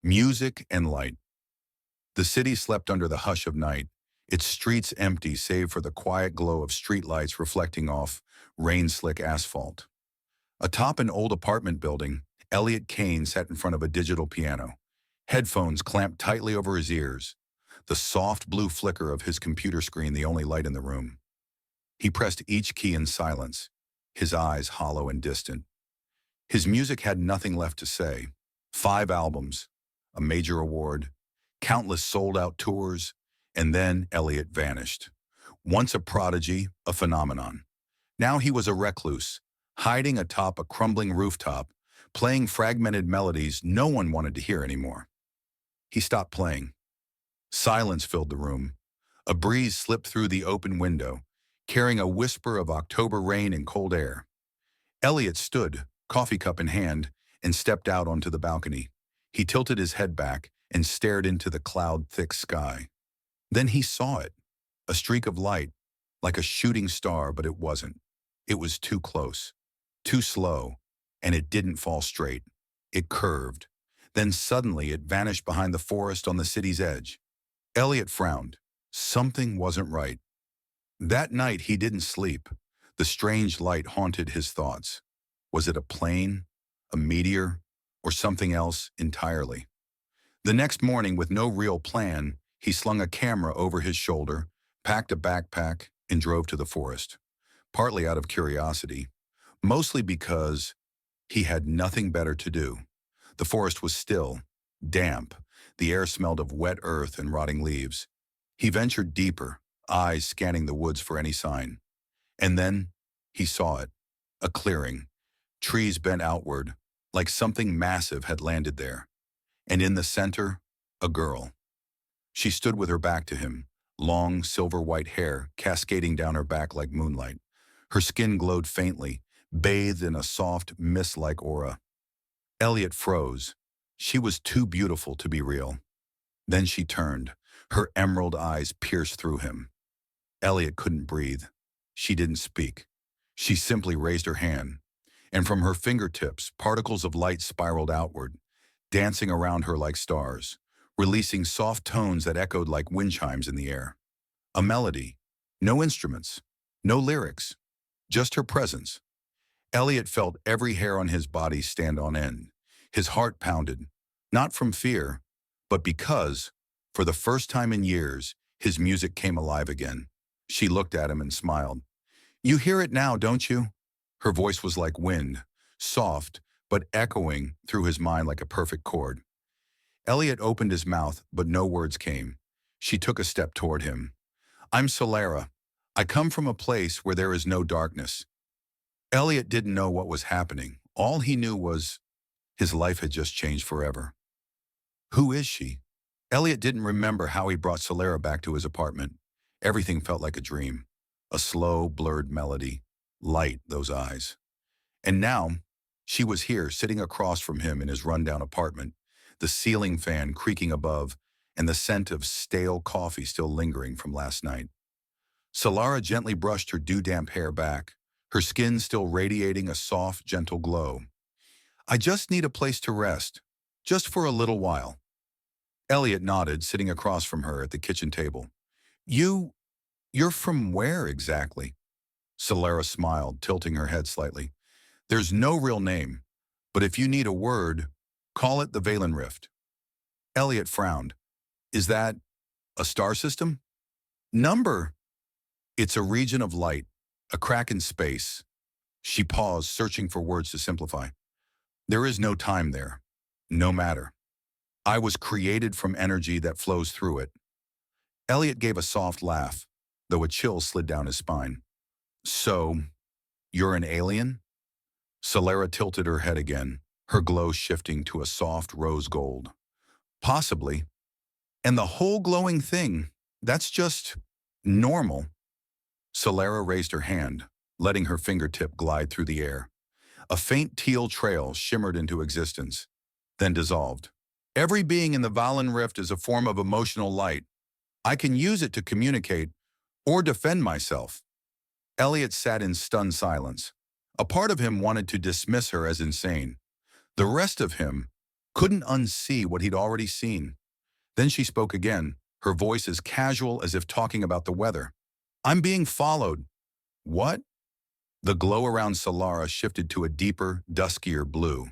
Music and light. The city slept under the hush of night, its streets empty save for the quiet glow of streetlights reflecting off rain-slick asphalt. Atop an old apartment building, Elliot Kane sat in front of a digital piano, headphones clamped tightly over his ears, the soft blue flicker of his computer screen the only light in the room. He pressed each key in silence, his eyes hollow and distant. His music had nothing left to say. 5 albums, a major award, countless sold-out tours, and then Elliot vanished. Once a prodigy, a phenomenon. Now he was a recluse, hiding atop a crumbling rooftop, playing fragmented melodies no one wanted to hear anymore. He stopped playing. Silence filled the room. A breeze slipped through the open window, carrying a whisper of October rain and cold air. Elliot stood, coffee cup in hand, and stepped out onto the balcony. He tilted his head back and stared into the cloud-thick sky. Then he saw it, a streak of light, like a shooting star, but it wasn't. It was too close, too slow, and it didn't fall straight. It curved. Then suddenly it vanished behind the forest on the city's edge. Elliot frowned. Something wasn't right. That night he didn't sleep. The strange light haunted his thoughts. Was it a plane, a meteor, or something else entirely? The next morning, with no real plan, he slung a camera over his shoulder, packed a backpack, and drove to the forest. Partly out of curiosity, mostly because he had nothing better to do. The forest was still, damp. The air smelled of wet earth and rotting leaves. He ventured deeper, eyes scanning the woods for any sign. And then he saw it, a clearing, trees bent outward, like something massive had landed there. And in the center, a girl. She stood with her back to him, long silver-white hair cascading down her back like moonlight. Her skin glowed faintly, bathed in a soft, mist-like aura. Elliot froze. She was too beautiful to be real. Then she turned, her emerald eyes pierced through him. Elliot couldn't breathe. She didn't speak. She simply raised her hand, and from her fingertips, particles of light spiraled outward, dancing around her like stars, releasing soft tones that echoed like wind chimes in the air. A melody. No instruments. No lyrics. Just her presence. Elliot felt every hair on his body stand on end. His heart pounded, not from fear, but because, for the first time in years, his music came alive again. She looked at him and smiled. "You hear it now, don't you?" Her voice was like wind, soft, but echoing through his mind like a perfect chord. Elliot opened his mouth, but no words came. She took a step toward him. "I'm Solara. I come from a place where there is no darkness." Elliot didn't know what was happening. All he knew was his life had just changed forever. Who is she? Elliot didn't remember how he brought Solara back to his apartment. Everything felt like a dream. A slow, blurred melody. Light, those eyes. And now, she was here, sitting across from him in his rundown apartment, the ceiling fan creaking above, and the scent of stale coffee still lingering from last night. Solara gently brushed her dew-damp hair back, her skin still radiating a soft, gentle glow. "I just need a place to rest, just for a little while." Elliot nodded, sitting across from her at the kitchen table. You're from where exactly?" Solara smiled, tilting her head slightly. "There's no real name, but if you need a word, call it the Valen Rift." Elliot frowned. "Is that a star system?" "Number." "It's a region of light, a crack in space." She paused, searching for words to simplify. "There is no time there, no matter. I was created from energy that flows through it." Elliot gave a soft laugh, though a chill slid down his spine. "So, you're an alien?" Solara tilted her head again, her glow shifting to a soft rose gold. "Possibly. And the whole glowing thing, that's just normal." Solara raised her hand, letting her fingertip glide through the air. A faint teal trail shimmered into existence, then dissolved. "Every being in the Valen Rift is a form of emotional light. I can use it to communicate or defend myself." Elliot sat in stunned silence. A part of him wanted to dismiss her as insane. The rest of him couldn't unsee what he'd already seen. Then she spoke again, her voice as casual as if talking about the weather. I'm being followed. What? The glow around Solara shifted to a deeper, duskier blue.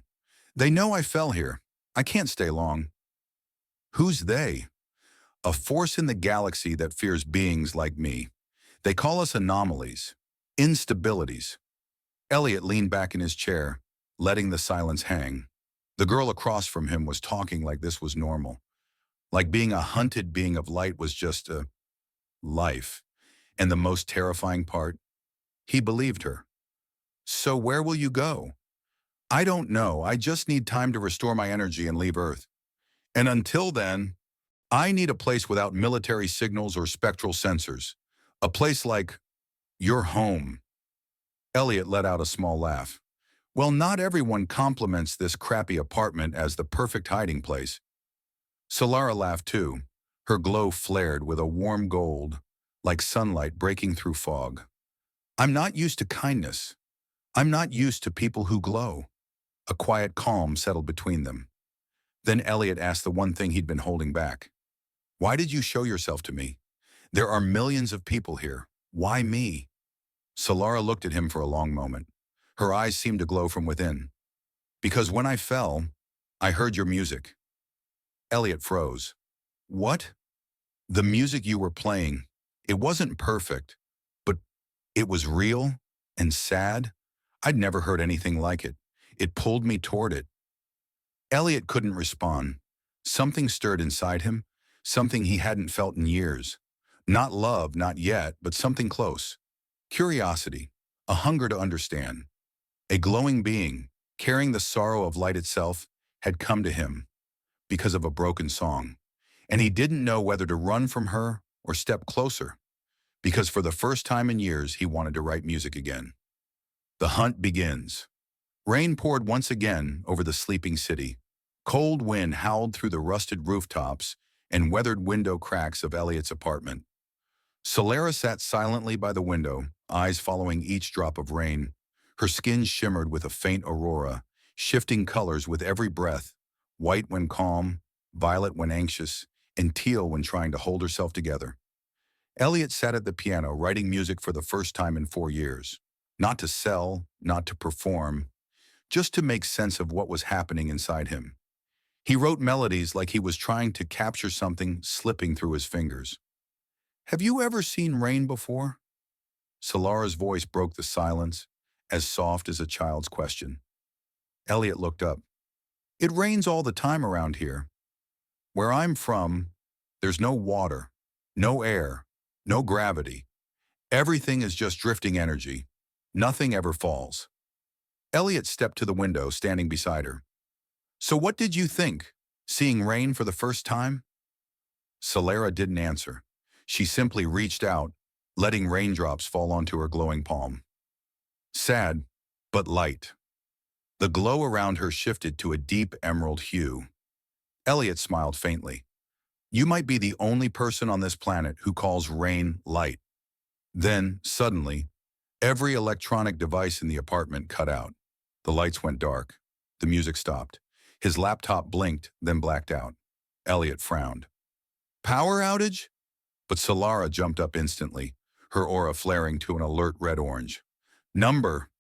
They know I fell here. I can't stay long. Who's they? A force in the galaxy that fears beings like me. They call us anomalies, instabilities. Elliot leaned back in his chair, letting the silence hang. The girl across from him was talking like this was normal, like being a hunted being of light was just a life. And the most terrifying part, he believed her. So where will you go? I don't know. I just need time to restore my energy and leave Earth. And until then, I need a place without military signals or spectral sensors. A place like your home. Elliot let out a small laugh. Well, not everyone compliments this crappy apartment as the perfect hiding place. Solara laughed too. Her glow flared with a warm gold, like sunlight breaking through fog. I'm not used to kindness. I'm not used to people who glow. A quiet calm settled between them. Then Elliot asked the one thing he'd been holding back. Why did you show yourself to me? There are millions of people here. Why me? Solara looked at him for a long moment. Her eyes seemed to glow from within. Because when I fell, I heard your music. Elliot froze. What? The music you were playing. It wasn't perfect, but it was real and sad. I'd never heard anything like it. It pulled me toward it. Elliot couldn't respond. Something stirred inside him, something he hadn't felt in years. Not love, not yet, but something close. Curiosity, a hunger to understand. A glowing being, carrying the sorrow of light itself, had come to him because of a broken song. And he didn't know whether to run from her or step closer, because for the first time in years he wanted to write music again. The hunt begins. Rain poured once again over the sleeping city. Cold wind howled through the rusted rooftops and weathered window cracks of Elliot's apartment. Solara sat silently by the window, eyes following each drop of rain. Her skin shimmered with a faint aurora, shifting colors with every breath, white when calm, violet when anxious, and teal when trying to hold herself together. Elliot sat at the piano, writing music for the first time in 4 years. Not to sell, not to perform, just to make sense of what was happening inside him. He wrote melodies like he was trying to capture something slipping through his fingers. Have you ever seen rain before? Solara's voice broke the silence, as soft as a child's question. Elliot looked up. It rains all the time around here. Where I'm from, there's no water, no air, no gravity. Everything is just drifting energy. Nothing ever falls. Elliot stepped to the window, standing beside her. So what did you think, seeing rain for the first time? Solara didn't answer. She simply reached out, letting raindrops fall onto her glowing palm. Sad, but light. The glow around her shifted to a deep emerald hue. Elliot smiled faintly. You might be the only person on this planet who calls rain light. Then, suddenly, every electronic device in the apartment cut out. The lights went dark. The music stopped. His laptop blinked, then blacked out. Elliot frowned. Power outage? But Solara jumped up instantly, her aura flaring to an alert red-orange. Number.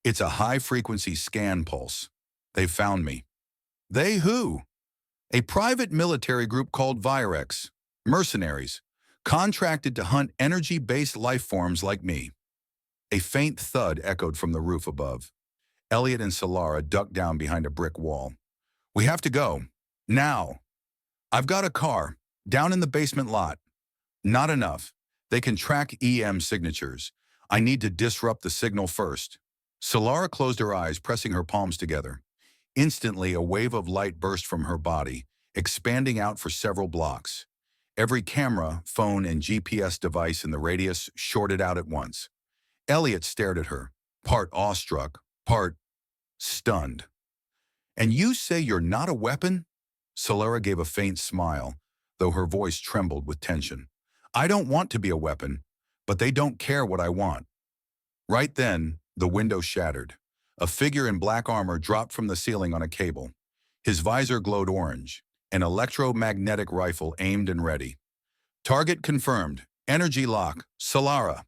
It's a high-frequency scan pulse. They found me. They who? A private military group called Virex, mercenaries, contracted to hunt energy-based life forms like me. A faint thud echoed from the roof above. Elliot and Solara ducked down behind a brick wall. We have to go. Now. I've got a car, down in the basement lot. Not enough. They can track EM signatures. I need to disrupt the signal first. Solara closed her eyes, pressing her palms together. Instantly, a wave of light burst from her body, expanding out for several blocks. Every camera, phone, and GPS device in the radius shorted out at once. Elliot stared at her, part awestruck, part stunned. And you say you're not a weapon? Solara gave a faint smile, though her voice trembled with tension. I don't want to be a weapon, but they don't care what I want. Right then, the window shattered. A figure in black armor dropped from the ceiling on a cable. His visor glowed orange, an electromagnetic rifle aimed and ready. Target confirmed. Energy lock. Solara.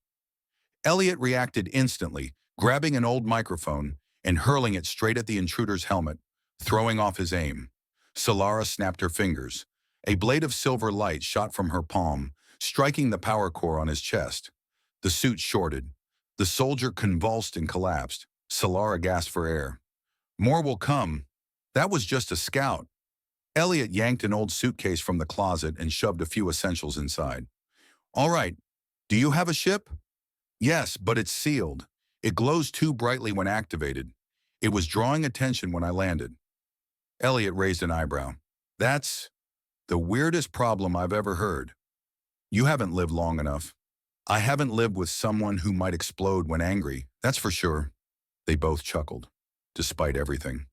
Elliot reacted instantly, grabbing an old microphone and hurling it straight at the intruder's helmet, throwing off his aim. Solara snapped her fingers. A blade of silver light shot from her palm, striking the power core on his chest. The suit shorted. The soldier convulsed and collapsed. Solara gasped for air. More will come. That was just a scout. Elliot yanked an old suitcase from the closet and shoved a few essentials inside. All right, do you have a ship? Yes, but it's sealed. It glows too brightly when activated. It was drawing attention when I landed. Elliot raised an eyebrow. That's the weirdest problem I've ever heard. You haven't lived long enough. I haven't lived with someone who might explode when angry, that's for sure. They both chuckled, despite everything.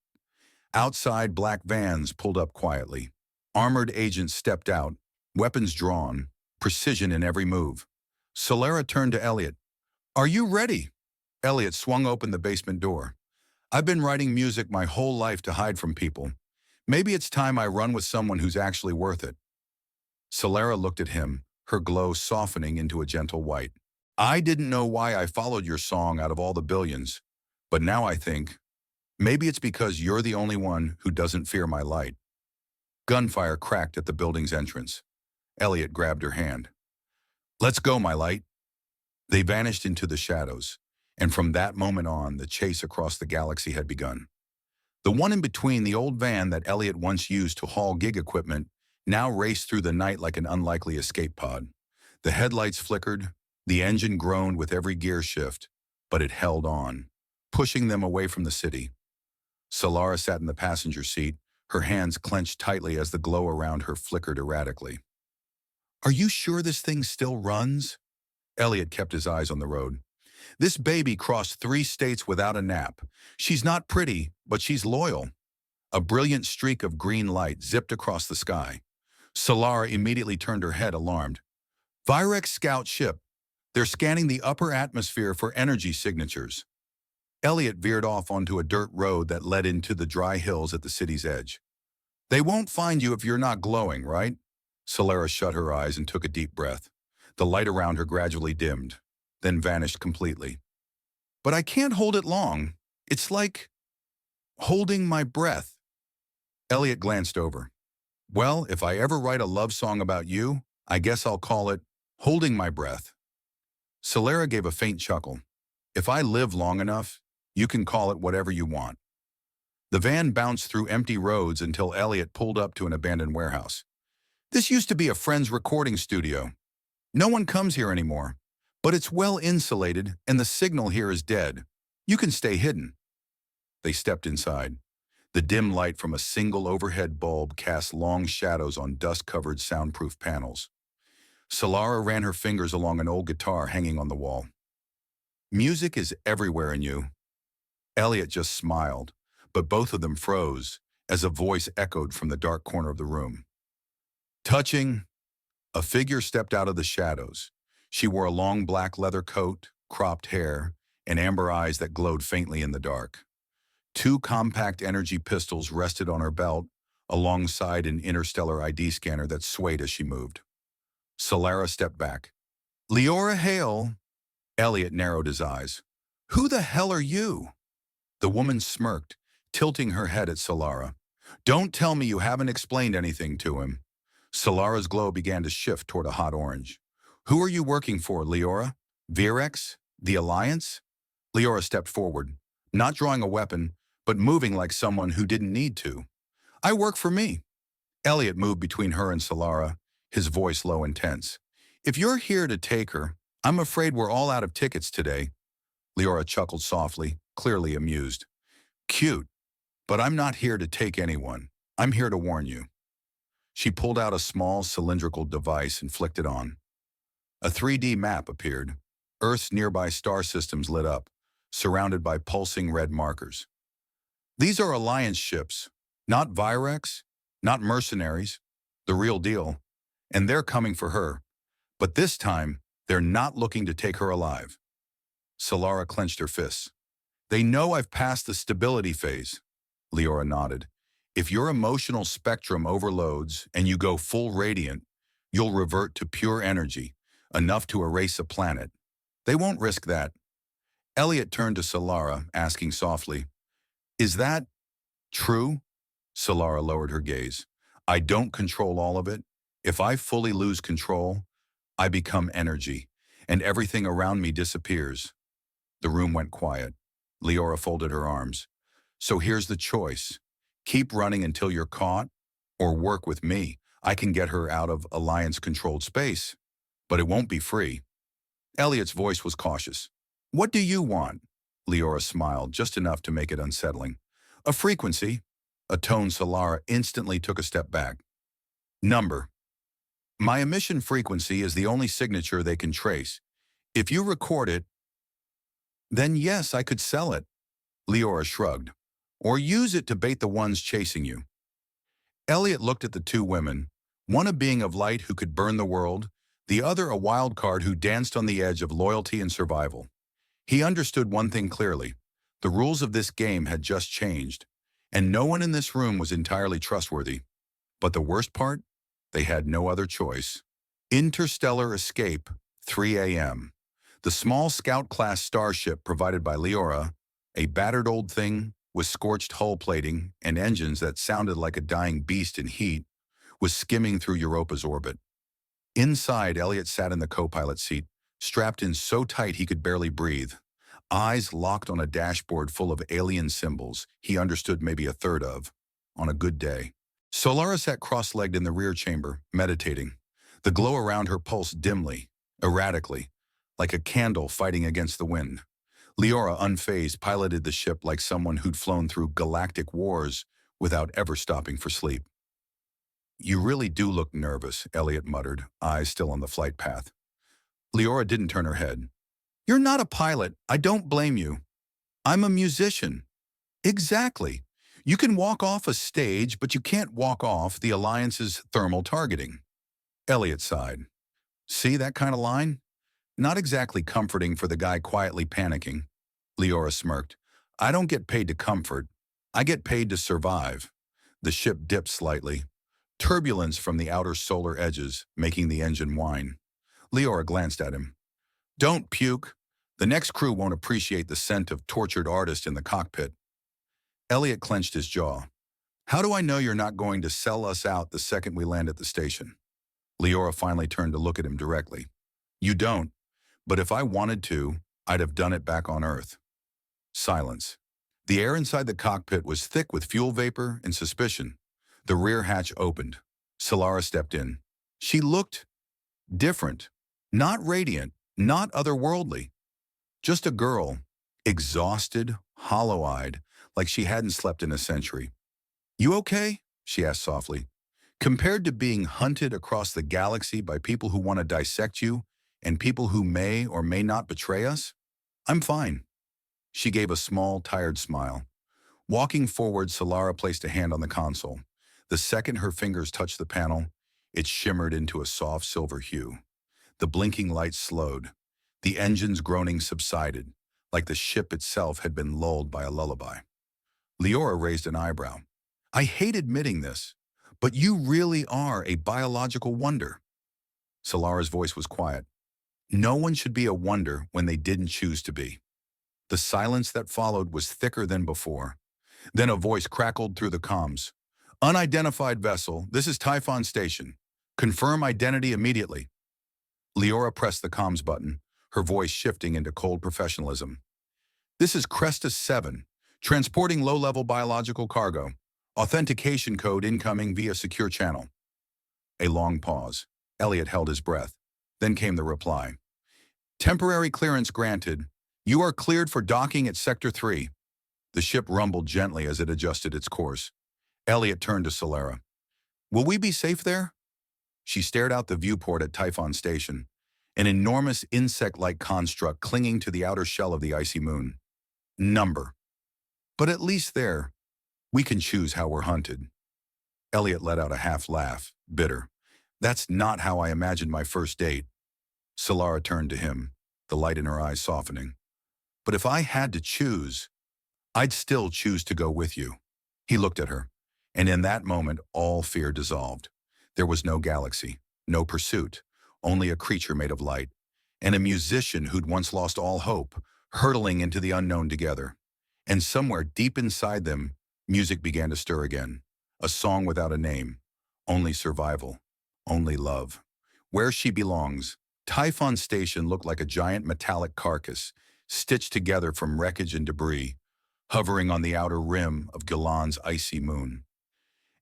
Outside, black vans pulled up quietly. Armored agents stepped out, weapons drawn, precision in every move. Solara turned to Elliot. Are you ready? Elliot swung open the basement door. I've been writing music my whole life to hide from people. Maybe it's time I run with someone who's actually worth it. Solara looked at him, her glow softening into a gentle white. I didn't know why I followed your song out of all the billions, but now I think, maybe it's because you're the only one who doesn't fear my light. Gunfire cracked at the building's entrance. Elliot grabbed her hand. Let's go, my light. They vanished into the shadows, and from that moment on, the chase across the galaxy had begun. The one in between, the old van that Elliot once used to haul gig equipment, now raced through the night like an unlikely escape pod. The headlights flickered, the engine groaned with every gear shift, but it held on, pushing them away from the city. Solara sat in the passenger seat, her hands clenched tightly as the glow around her flickered erratically. Are you sure this thing still runs? Elliot kept his eyes on the road. This baby crossed 3 states without a nap. She's not pretty, but she's loyal. A brilliant streak of green light zipped across the sky. Solara immediately turned her head, alarmed. Virex scout ship. They're scanning the upper atmosphere for energy signatures. Elliot veered off onto a dirt road that led into the dry hills at the city's edge. They won't find you if you're not glowing, right? Solara shut her eyes and took a deep breath. The light around her gradually dimmed, then vanished completely. But I can't hold it long. It's like holding my breath. Elliot glanced over. Well, if I ever write a love song about you, I guess I'll call it Holding My Breath. Solara gave a faint chuckle. If I live long enough, you can call it whatever you want. The van bounced through empty roads until Elliot pulled up to an abandoned warehouse. This used to be a friend's recording studio. No one comes here anymore, but it's well insulated and the signal here is dead. You can stay hidden. They stepped inside. The dim light from a single overhead bulb cast long shadows on dust-covered soundproof panels. Solara ran her fingers along an old guitar hanging on the wall. Music is everywhere in you. Elliot just smiled, but both of them froze as a voice echoed from the dark corner of the room. Touching, a figure stepped out of the shadows. She wore a long black leather coat, cropped hair, and amber eyes that glowed faintly in the dark. 2 compact energy pistols rested on her belt, alongside an interstellar ID scanner that swayed as she moved. Solara stepped back. Leora Hale. Elliot narrowed his eyes. Who the hell are you? The woman smirked, tilting her head at Solara. Don't tell me you haven't explained anything to him. Solara's glow began to shift toward a hot orange. Who are you working for, Leora? Virex? The Alliance? Leora stepped forward, not drawing a weapon, but moving like someone who didn't need to. I work for me. Elliot moved between her and Solara, his voice low and tense. If you're here to take her, I'm afraid we're all out of tickets today. Leora chuckled softly, clearly amused. Cute, but I'm not here to take anyone. I'm here to warn you. She pulled out a small cylindrical device and flicked it on. A 3D map appeared. Earth's nearby star systems lit up, surrounded by pulsing red markers. These are Alliance ships, not Virex, not mercenaries, the real deal, and they're coming for her. But this time, they're not looking to take her alive. Solara clenched her fists. They know I've passed the stability phase. Leora nodded. If your emotional spectrum overloads and you go full radiant, you'll revert to pure energy, enough to erase a planet. They won't risk that. Elliot turned to Solara, asking softly, "Is that true?" Solara lowered her gaze. "I don't control all of it. If I fully lose control, I become energy, and everything around me disappears." The room went quiet. Leora folded her arms. "So here's the choice. Keep running until you're caught, or work with me. I can get her out of Alliance-controlled space, but it won't be free." Elliot's voice was cautious. "What do you want?" Leora smiled, just enough to make it unsettling. "A frequency." A tone Solara instantly took a step back. "Number. My emission frequency is the only signature they can trace. If you record it, then yes, I could sell it." Leora shrugged. "Or use it to bait the ones chasing you." Elliot looked at the two women, one a being of light who could burn the world, the other a wild card who danced on the edge of loyalty and survival. He understood one thing clearly. The rules of this game had just changed, and no one in this room was entirely trustworthy. But the worst part? They had no other choice. Interstellar Escape, 3 a.m. The small Scout-class starship provided by Leora, a battered old thing with scorched hull plating and engines that sounded like a dying beast in heat, was skimming through Europa's orbit. Inside, Elliot sat in the co-pilot seat, strapped in so tight he could barely breathe, eyes locked on a dashboard full of alien symbols he understood maybe a third of, on a good day. Solara sat cross-legged in the rear chamber, meditating. The glow around her pulsed dimly, erratically, like a candle fighting against the wind. Leora, unfazed, piloted the ship like someone who'd flown through galactic wars without ever stopping for sleep. "You really do look nervous," Elliot muttered, eyes still on the flight path. Leora didn't turn her head. "You're not a pilot. I don't blame you. I'm a musician." "Exactly. You can walk off a stage, but you can't walk off the Alliance's thermal targeting." Elliot sighed. "See that kind of line? Not exactly comforting for the guy quietly panicking." Leora smirked. "I don't get paid to comfort. I get paid to survive." The ship dipped slightly. Turbulence from the outer solar edges, making the engine whine. Leora glanced at him. "Don't puke. The next crew won't appreciate the scent of tortured artist in the cockpit." Elliot clenched his jaw. "How do I know you're not going to sell us out the second we land at the station?" Leora finally turned to look at him directly. "You don't. But if I wanted to, I'd have done it back on Earth." Silence. The air inside the cockpit was thick with fuel vapor and suspicion. The rear hatch opened. Solara stepped in. She looked different. Not radiant, not otherworldly. Just a girl, exhausted, hollow-eyed, like she hadn't slept in a century. "You okay?" she asked softly. "Compared to being hunted across the galaxy by people who want to dissect you and people who may or may not betray us, I'm fine." She gave a small, tired smile. Walking forward, Solara placed a hand on the console. The second her fingers touched the panel, it shimmered into a soft silver hue. The blinking lights slowed. The engine's groaning subsided, like the ship itself had been lulled by a lullaby. Leora raised an eyebrow. "I hate admitting this, but you really are a biological wonder." Solara's voice was quiet. "No one should be a wonder when they didn't choose to be." The silence that followed was thicker than before. Then a voice crackled through the comms. "Unidentified vessel, this is Typhon Station. Confirm identity immediately." Leora pressed the comms button, her voice shifting into cold professionalism. "This is Crestus 7, transporting low-level biological cargo. Authentication code incoming via secure channel." A long pause. Elliot held his breath. Then came the reply. "Temporary clearance granted. You are cleared for docking at Sector 3. The ship rumbled gently as it adjusted its course. Elliot turned to Solara. "Will we be safe there?" She stared out the viewport at Typhon Station, an enormous insect-like construct clinging to the outer shell of the icy moon. "Number. But at least there, we can choose how we're hunted." Elliot let out a half laugh, bitter. "That's not how I imagined my first date." Solara turned to him, the light in her eyes softening. "But if I had to choose, I'd still choose to go with you." He looked at her. And in that moment, all fear dissolved. There was no galaxy, no pursuit, only a creature made of light, and a musician who'd once lost all hope, hurtling into the unknown together. And somewhere deep inside them, music began to stir again. A song without a name, only survival, only love. Where she belongs, Typhon Station looked like a giant metallic carcass, stitched together from wreckage and debris, hovering on the outer rim of Galan's icy moon.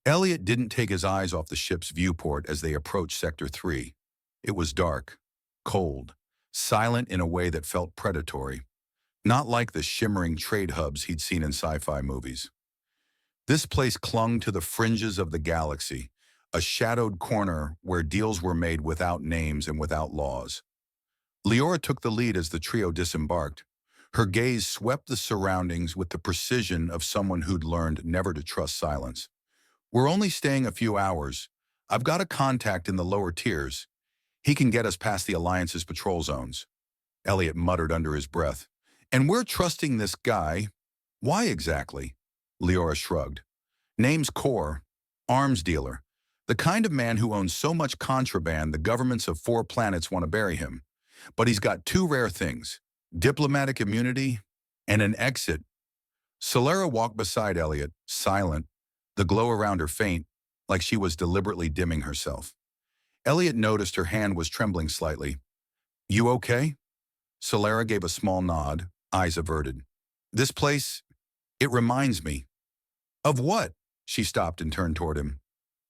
Elliot didn't take his eyes off the ship's viewport as they approached Sector 3. It was dark, cold, silent in a way that felt predatory, not like the shimmering trade hubs he'd seen in sci-fi movies. This place clung to the fringes of the galaxy, a shadowed corner where deals were made without names and without laws. Leora took the lead as the trio disembarked. Her gaze swept the surroundings with the precision of someone who'd learned never to trust silence. "We're only staying a few hours. I've got a contact in the lower tiers. He can get us past the Alliance's patrol zones," Elliot muttered under his breath. "And we're trusting this guy. Why exactly?" Leora shrugged. "Name's Core, arms dealer. The kind of man who owns so much contraband the governments of 4 planets want to bury him. But he's got 2 rare things, diplomatic immunity and an exit." Solara walked beside Elliot, silent, the glow around her faint, like she was deliberately dimming herself. Elliot noticed her hand was trembling slightly. "You okay?" Solara gave a small nod, eyes averted. "This place, it reminds me." "Of what?" She stopped and turned toward him.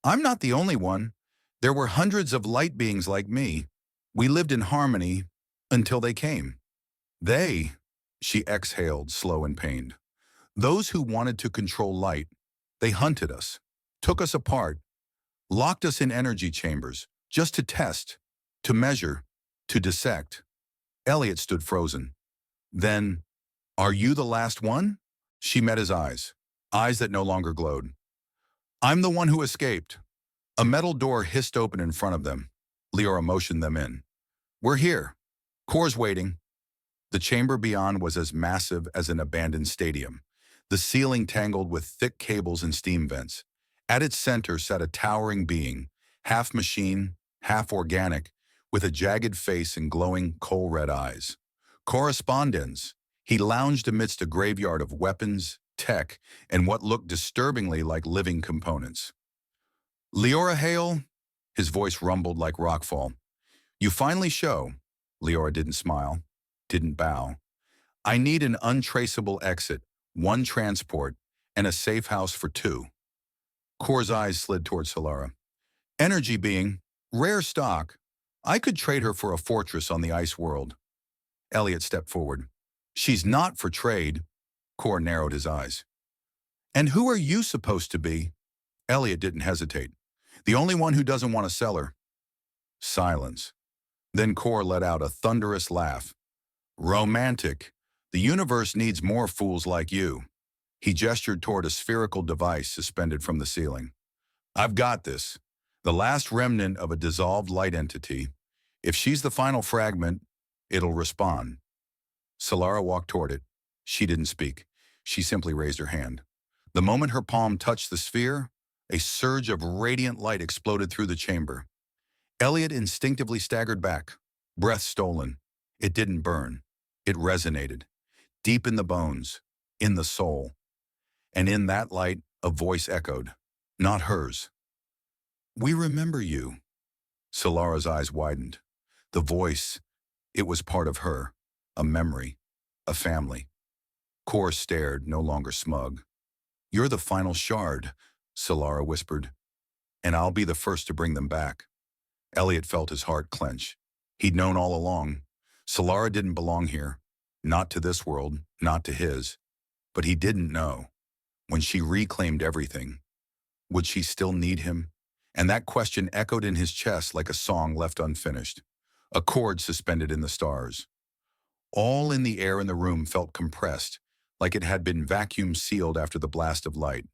"I'm not the only one. There were hundreds of light beings like me. We lived in harmony until they came." "They," she exhaled, slow and pained. "Those who wanted to control light. They hunted us, took us apart, locked us in energy chambers, just to test, to measure, to dissect." Elliot stood frozen. "Then, are you the last one?" She met his eyes, eyes that no longer glowed. "I'm the one who escaped." A metal door hissed open in front of them. Leora motioned them in. "We're here. Core's waiting." The chamber beyond was as massive as an abandoned stadium, the ceiling tangled with thick cables and steam vents. At its center sat a towering being, half machine, half organic, with a jagged face and glowing coal-red eyes. Correspondence. He lounged amidst a graveyard of weapons, tech, and what looked disturbingly like living components. "Leora Hale?" His voice rumbled like rockfall. "You finally show." Leora didn't smile, didn't bow. "I need an untraceable exit, 1 transport, and a safe house for 2. Core's eyes slid toward Solara. "Energy being, rare stock. I could trade her for a fortress on the ice world." Elliot stepped forward. "She's not for trade." Core narrowed his eyes. "And who are you supposed to be?" Elliot didn't hesitate. "The only one who doesn't want to sell her." Silence. Then Core let out a thunderous laugh. "Romantic. The universe needs more fools like you." He gestured toward a spherical device suspended from the ceiling. "I've got this. The last remnant of a dissolved light entity. If she's the final fragment, it'll respond." Solara walked toward it. She didn't speak. She simply raised her hand. The moment her palm touched the sphere, a surge of radiant light exploded through the chamber. Elliot instinctively staggered back, breath stolen. It didn't burn. It resonated. Deep in the bones, in the soul. And in that light, a voice echoed. Not hers. "We remember you." Solara's eyes widened. The voice, it was part of her. A memory. A family. Core stared, no longer smug. "You're the final shard," Solara whispered. "And I'll be the first to bring them back." Elliot felt his heart clench. He'd known all along. Solara didn't belong here. Not to this world, not to his. But he didn't know. When she reclaimed everything, would she still need him? And that question echoed in his chest like a song left unfinished. A chord suspended in the stars. All in the air in the room felt compressed, like it had been vacuum sealed after the blast of light.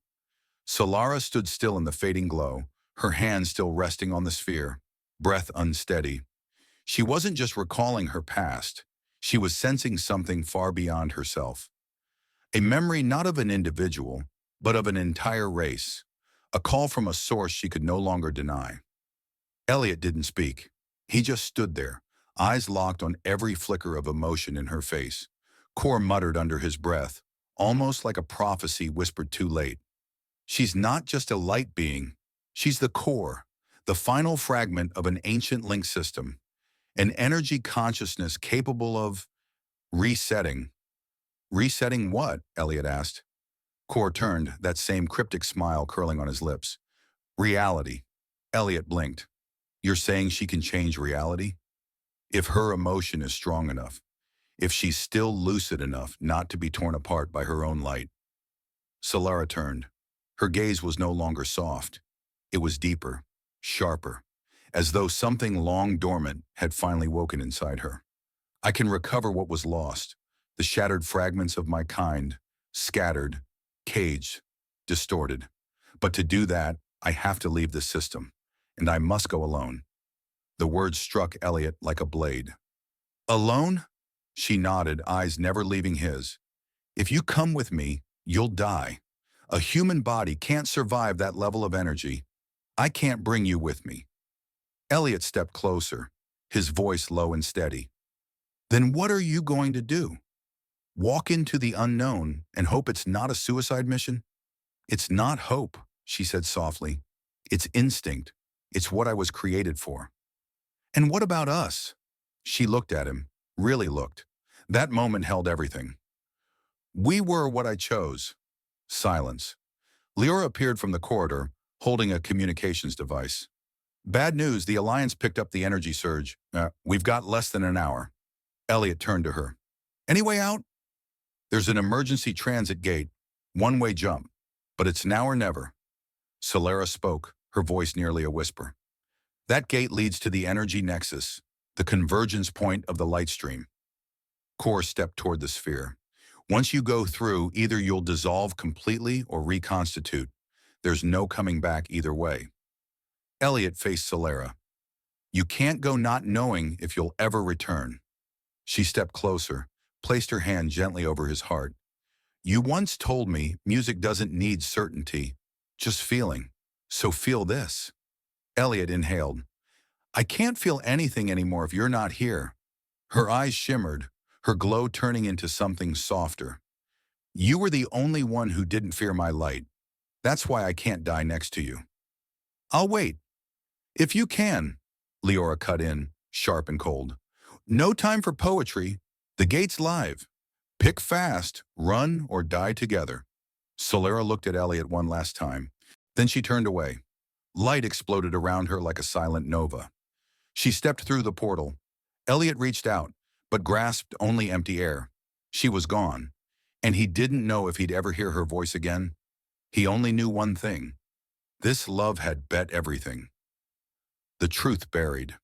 Solara stood still in the fading glow, her hand still resting on the sphere, breath unsteady. She wasn't just recalling her past. She was sensing something far beyond herself. A memory not of an individual, but of an entire race. A call from a source she could no longer deny. Elliot didn't speak. He just stood there, eyes locked on every flicker of emotion in her face. Core muttered under his breath, almost like a prophecy whispered too late. She's not just a light being. She's the core, the final fragment of an ancient link system, an energy consciousness capable of resetting. Resetting what? Elliot asked. Core turned, that same cryptic smile curling on his lips. Reality. Elliot blinked. You're saying she can change reality? If her emotion is strong enough, if she's still lucid enough not to be torn apart by her own light. Solara turned. Her gaze was no longer soft. It was deeper, sharper, as though something long dormant had finally woken inside her. I can recover what was lost, the shattered fragments of my kind, scattered, caged, distorted. But to do that, I have to leave the system, and I must go alone. The words struck Elliot like a blade. Alone? She nodded, eyes never leaving his. If you come with me, you'll die. A human body can't survive that level of energy. I can't bring you with me. Elliot stepped closer, his voice low and steady. Then what are you going to do? Walk into the unknown and hope it's not a suicide mission? It's not hope, she said softly. It's instinct. It's what I was created for. And what about us? She looked at him, really looked. That moment held everything. We were what I chose. Silence. Leora appeared from the corridor, holding a communications device. Bad news, the Alliance picked up the energy surge. We've got less than an hour. Elliot turned to her. Any way out? There's an emergency transit gate, one-way jump, but it's now or never. Solara spoke, her voice nearly a whisper. That gate leads to the energy nexus, the convergence point of the light stream. Core stepped toward the sphere. Once you go through, either you'll dissolve completely or reconstitute. There's no coming back either way. Elliot faced Solara. You can't go not knowing if you'll ever return. She stepped closer, placed her hand gently over his heart. You once told me music doesn't need certainty, just feeling. So feel this. Elliot inhaled. I can't feel anything anymore if you're not here. Her eyes shimmered, her glow turning into something softer. You were the only one who didn't fear my light. That's why I can't die next to you. I'll wait. If you can, Leora cut in, sharp and cold. No time for poetry. The gate's live. Pick fast, run or die together. Solara looked at Elliot one last time. Then she turned away. Light exploded around her like a silent nova. She stepped through the portal. Elliot reached out, but grasped only empty air. She was gone, and he didn't know if he'd ever hear her voice again. He only knew one thing. This love had bet everything. The truth buried.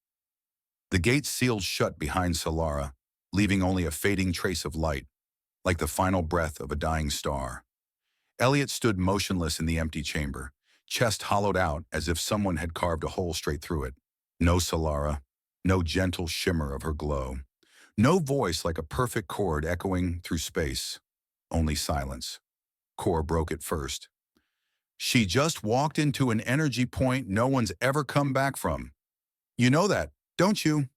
The gate sealed shut behind Solara, leaving only a fading trace of light, like the final breath of a dying star. Elliot stood motionless in the empty chamber, chest hollowed out as if someone had carved a hole straight through it. No Solara, no gentle shimmer of her glow. No voice like a perfect chord echoing through space. Only silence. Core broke it first. She just walked into an energy point no one's ever come back from. You know that, don't you?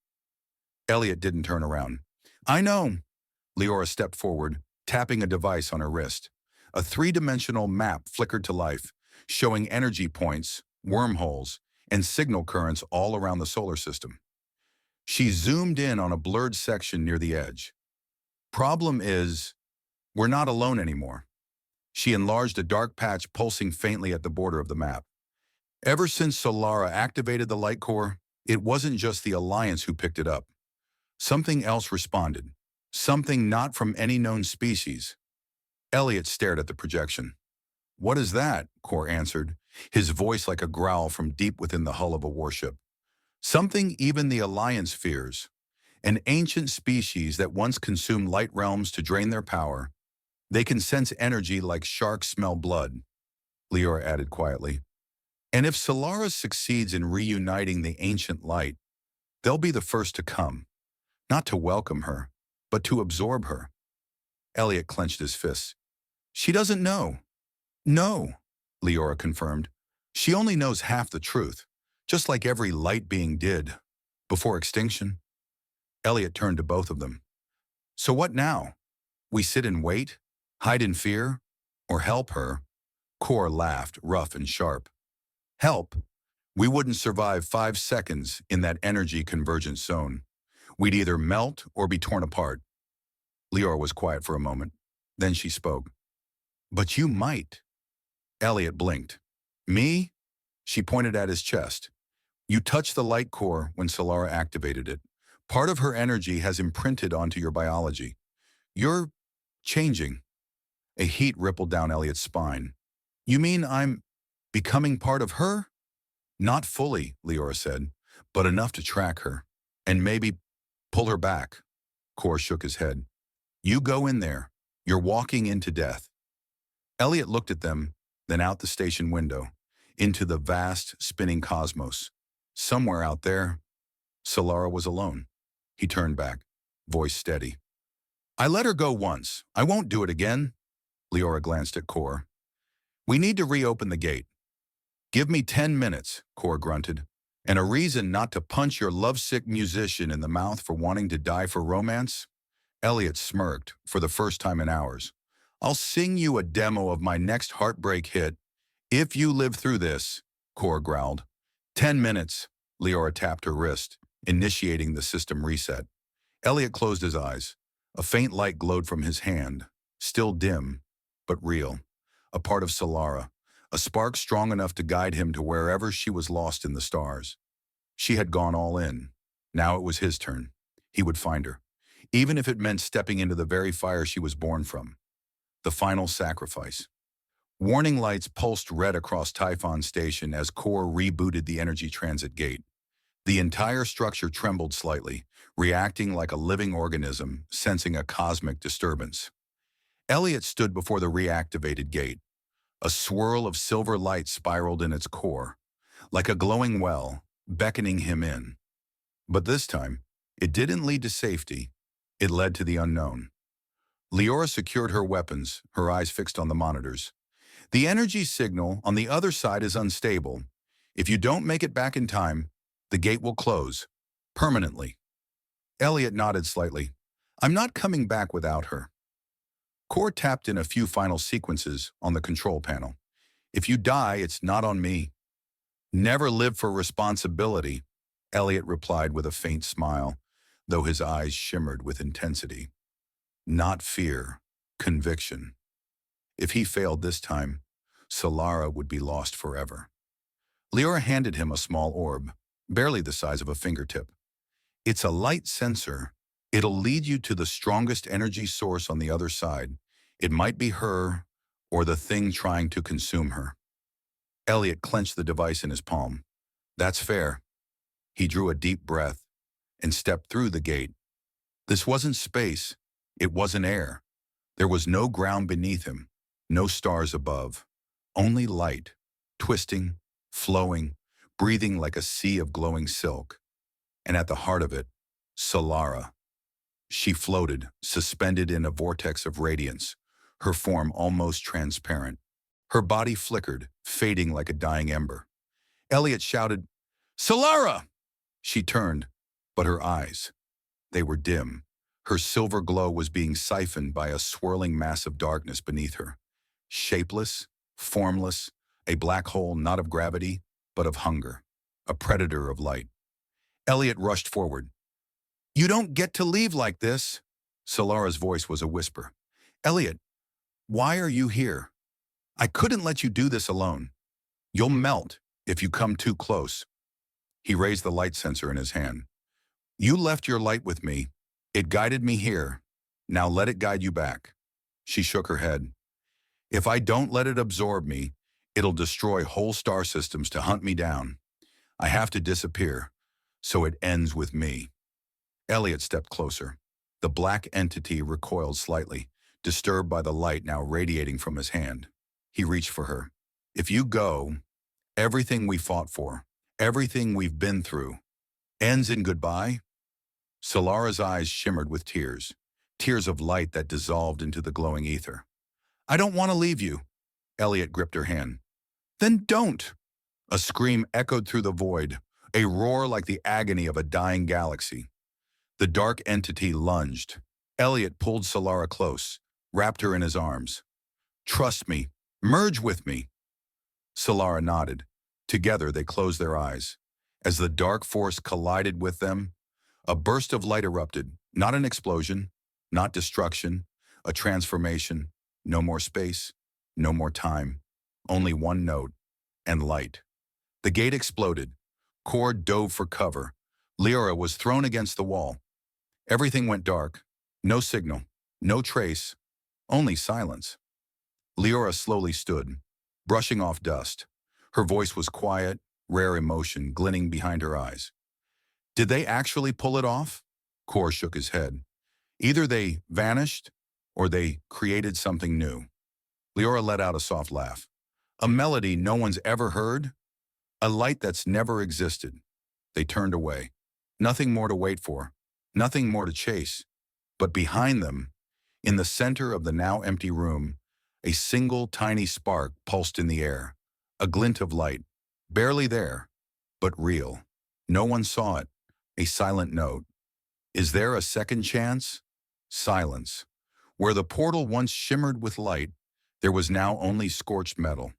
Elliot didn't turn around. I know. Leora stepped forward, tapping a device on her wrist. A three-dimensional map flickered to life, showing energy points, wormholes, and signal currents all around the solar system. She zoomed in on a blurred section near the edge. Problem is, we're not alone anymore. She enlarged a dark patch pulsing faintly at the border of the map. Ever since Solara activated the light core, it wasn't just the Alliance who picked it up. Something else responded. Something not from any known species. Elliot stared at the projection. What is that? Core answered, his voice like a growl from deep within the hull of a warship. Something even the Alliance fears. An ancient species that once consumed light realms to drain their power. They can sense energy like sharks smell blood, Leora added quietly. And if Solara succeeds in reuniting the ancient light, they'll be the first to come. Not to welcome her, but to absorb her. Elliot clenched his fists. She doesn't know. No, Leora confirmed. She only knows half the truth, just like every light being did. Before extinction, Elliot turned to both of them. So what now? We sit and wait? Hide in fear? Or help her? Cor laughed, rough and sharp. Help? We wouldn't survive 5 seconds in that energy convergence zone. We'd either melt or be torn apart. Leora was quiet for a moment. Then she spoke. But you might. Elliot blinked. Me? She pointed at his chest. You touched the light core when Solara activated it. Part of her energy has imprinted onto your biology. You're changing. A heat rippled down Elliot's spine. You mean I'm becoming part of her? Not fully, Leora said, but enough to track her. And maybe pull her back. Cor shook his head. You go in there. You're walking into death. Elliot looked at them, then out the station window, into the vast, spinning cosmos. Somewhere out there, Solara was alone. He turned back, voice steady. I let her go once. I won't do it again. Leora glanced at Cor. We need to reopen the gate. Give me 10 minutes, Cor grunted, and a reason not to punch your lovesick musician in the mouth for wanting to die for romance? Elliot smirked, for the first time in hours. I'll sing you a demo of my next heartbreak hit. If you live through this, Cor growled. 10 minutes, Leora tapped her wrist, initiating the system reset. Elliot closed his eyes. A faint light glowed from his hand, still dim, but real. A part of Solara, a spark strong enough to guide him to wherever she was lost in the stars. She had gone all in. Now it was his turn. He would find her, even if it meant stepping into the very fire she was born from. The final sacrifice. Warning lights pulsed red across Typhon Station as Cor rebooted the energy transit gate. The entire structure trembled slightly, reacting like a living organism, sensing a cosmic disturbance. Elliot stood before the reactivated gate. A swirl of silver light spiraled in its core, like a glowing well, beckoning him in. But this time, it didn't lead to safety. It led to the unknown. Leora secured her weapons, her eyes fixed on the monitors. The energy signal on the other side is unstable. If you don't make it back in time, the gate will close, permanently. Elliot nodded slightly. I'm not coming back without her. Cor tapped in a few final sequences on the control panel. If you die, it's not on me. Never live for responsibility, Elliot replied with a faint smile, though his eyes shimmered with intensity. Not fear, conviction. If he failed this time, Solara would be lost forever. Leora handed him a small orb, barely the size of a fingertip. It's a light sensor. It'll lead you to the strongest energy source on the other side. It might be her, or the thing trying to consume her. Elliot clenched the device in his palm. That's fair. He drew a deep breath and stepped through the gate. This wasn't space. It wasn't air. There was no ground beneath him, no stars above. Only light, twisting, flowing, breathing like a sea of glowing silk. And at the heart of it, Solara. She floated, suspended in a vortex of radiance, her form almost transparent. Her body flickered, fading like a dying ember. Elliot shouted, Solara! She turned, but her eyes, they were dim. Her silver glow was being siphoned by a swirling mass of darkness beneath her. Shapeless, formless, a black hole not of gravity, but of hunger, a predator of light. Elliot rushed forward. You don't get to leave like this. Solara's voice was a whisper. Elliot, why are you here? I couldn't let you do this alone. You'll melt if you come too close. He raised the light sensor in his hand. You left your light with me. It guided me here. Now let it guide you back. She shook her head. If I don't let it absorb me, it'll destroy whole star systems to hunt me down. I have to disappear, so it ends with me. Elliot stepped closer. The black entity recoiled slightly, disturbed by the light now radiating from his hand. He reached for her. If you go, everything we fought for, everything we've been through, ends in goodbye? Solara's eyes shimmered with tears, tears of light that dissolved into the glowing ether. I don't want to leave you. Elliot gripped her hand. Then don't. A scream echoed through the void, a roar like the agony of a dying galaxy. The dark entity lunged. Elliot pulled Solara close, wrapped her in his arms. "Trust me. Merge with me." Solara nodded. Together they closed their eyes. As the dark force collided with them, a burst of light erupted. Not an explosion, not destruction, a transformation. No more space, no more time. Only one note, and light. The gate exploded. Cord dove for cover. Leora was thrown against the wall. Everything went dark. No signal, no trace, only silence. Leora slowly stood, brushing off dust. Her voice was quiet, rare emotion glinting behind her eyes. Did they actually pull it off? Kor shook his head. Either they vanished, or they created something new. Leora let out a soft laugh. A melody no one's ever heard? A light that's never existed. They turned away. Nothing more to wait for. Nothing more to chase. But behind them, in the center of the now empty room, a single tiny spark pulsed in the air. A glint of light. Barely there, but real. No one saw it. A silent note. Is there a second chance? Silence. Where the portal once shimmered with light, there was now only scorched metal.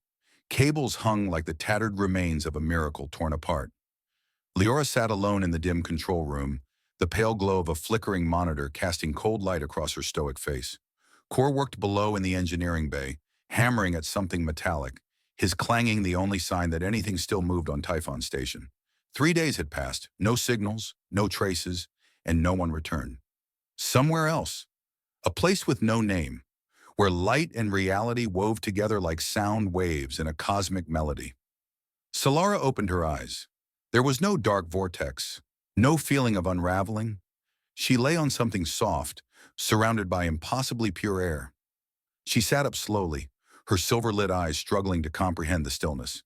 Cables hung like the tattered remains of a miracle torn apart. Leora sat alone in the dim control room, the pale glow of a flickering monitor casting cold light across her stoic face. Kor worked below in the engineering bay, hammering at something metallic, his clanging the only sign that anything still moved on Typhon Station. 3 days had passed, no signals, no traces, and no one returned. Somewhere else, a place with no name, where light and reality wove together like sound waves in a cosmic melody. Solara opened her eyes. There was no dark vortex, no feeling of unraveling. She lay on something soft, surrounded by impossibly pure air. She sat up slowly, her silver-lit eyes struggling to comprehend the stillness.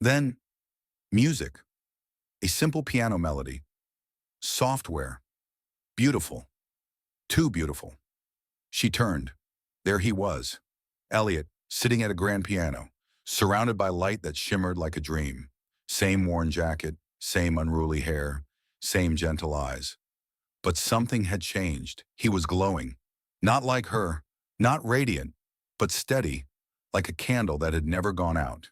Then, music. A simple piano melody. Software. Beautiful. Too beautiful. She turned. There he was, Elliot, sitting at a grand piano, surrounded by light that shimmered like a dream. Same worn jacket, same unruly hair, same gentle eyes. But something had changed. He was glowing. Not like her, not radiant, but steady, like a candle that had never gone out.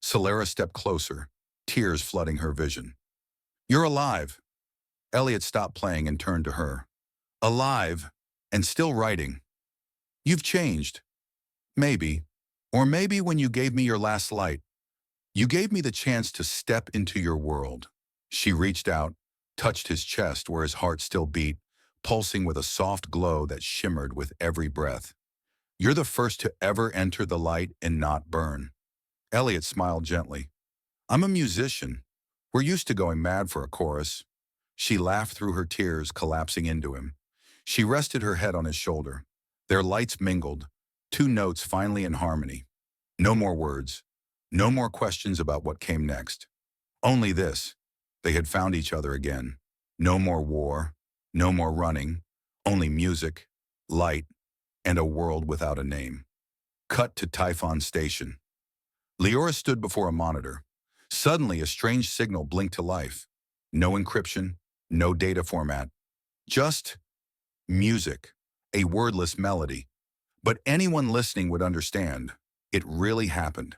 Solara stepped closer, tears flooding her vision. "You're alive." Elliot stopped playing and turned to her. "Alive, and still writing. You've changed. Maybe. Or maybe when you gave me your last light, you gave me the chance to step into your world." She reached out, touched his chest where his heart still beat, pulsing with a soft glow that shimmered with every breath. "You're the first to ever enter the light and not burn." Elliot smiled gently. "I'm a musician. We're used to going mad for a chorus." She laughed through her tears, collapsing into him. She rested her head on his shoulder. Their lights mingled, 2 notes finally in harmony. No more words, no more questions about what came next. Only this: they had found each other again. No more war, no more running, only music, light, and a world without a name. Cut to Typhon Station. Leora stood before a monitor. Suddenly, a strange signal blinked to life. No encryption, no data format. Just music, a wordless melody. But anyone listening would understand. It really happened.